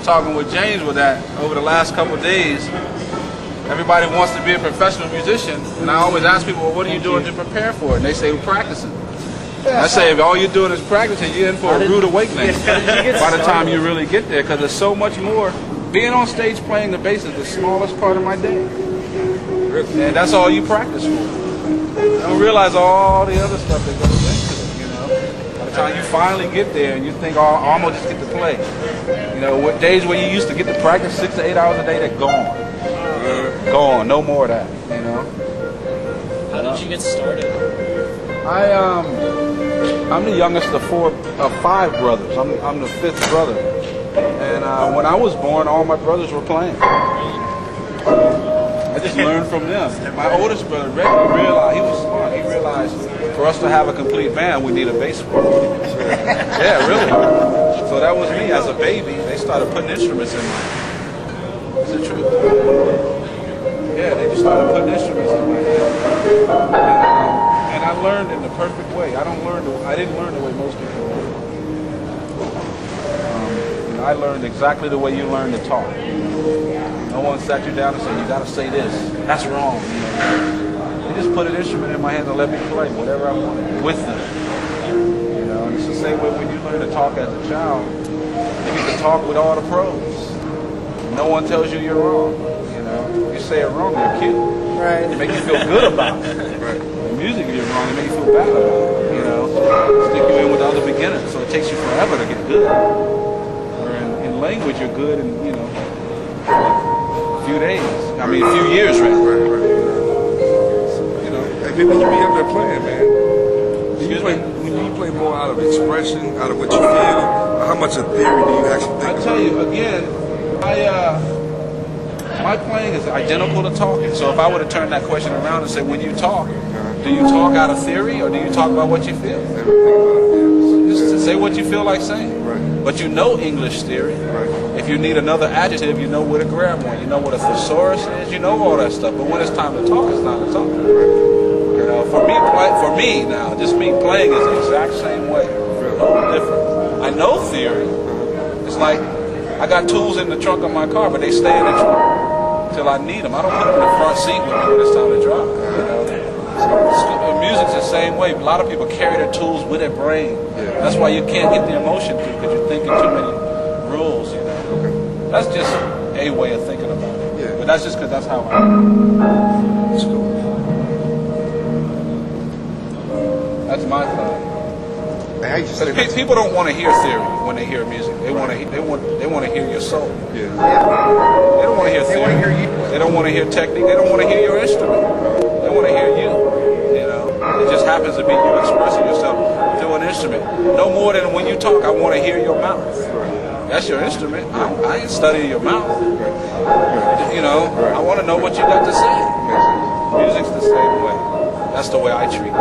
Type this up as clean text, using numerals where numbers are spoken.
talking with James with that over the last couple of days. Everybody wants to be a professional musician, and I always ask people, well, what are you doing to prepare for it? And they say, we're practicing. I say, if all you're doing is practicing, you're in for a rude awakening by the time you really get there, because there's so much more. Being on stage playing the bass is the smallest part of my day. And that's all you practice for. You don't realize all the other stuff that goes into it, you know. By the time you finally get there and you think, oh, I'm going to just get to play. You know, what days where you used to get to practice 6 to 8 hours a day, they're gone. Gone, no more of that, you know. How did you get started? I'm the youngest of 5 brothers. I'm the 5th brother. And when I was born, all my brothers were playing. I just learned from them. My oldest brother, Reggie, realized, he was smart. He realized for us to have a complete band, we need a bass player. Yeah, really. So that was me. As a baby, they started putting instruments in my hand. Is it true? Yeah, they just started putting instruments in my hand. And I learned in the perfect way. I didn't learn the way most people learn. I learned exactly the way you learn to talk. No one sat you down and said, you got to say this. That's wrong. You know? They just put an instrument in my hand and let me play whatever I wanted with them. You know, and it's the same way when you learn to talk as a child. You get to talk with all the pros. No one tells you you're wrong. You know, you say it wrong, you're cute. Right. It makes you feel good about it. Right. The music, if you're wrong, it makes you feel bad about it. You know, stick you in with the other beginners, so it takes you forever to get good. Language, you're good in, you know, a few days. I mean, a few years, right? Right. So, you know. Hey, when you be up there playing, man, when you play more out of expression, out of what you feel, how much of theory do you actually think I tell you, again, my playing is identical to talking. So if I were to turn that question around and say, when you talk, do you talk out of theory or do you talk about what you feel? Just say what you feel like saying. Right. But you know English theory. Right. If you need another adjective, you know where to grab one. You know what a thesaurus is. You know all that stuff. But when it's time to talk, it's time to talk. You know, for me now, just me playing is the exact same way. Different. I know theory. It's like I got tools in the trunk of my car, but they stay in the trunk till I need them. I don't put them in the front seat with me when it's time to drive. You know. So, music's the same way. A lot of people carry their tools with their brain. That's why you can't get the emotion through, because you're thinking too many rules, you know. Okay. That's just a way of thinking about it. Yeah. But that's just because that's how I am. That's cool. That's my thought. People don't want to hear theory when they hear music. They want to hear your soul. Yeah. They don't want to hear theory. They want to hear you. They don't want to hear technique. They don't want to hear your instrument. They want to hear you. You know. It just happens to be you expressing yourself through an instrument. No more than when you talk, I want to hear your mouth. That's your instrument. I ain't studying your mouth. You know, I want to know what you got to say. Music's the same way. That's the way I treat it.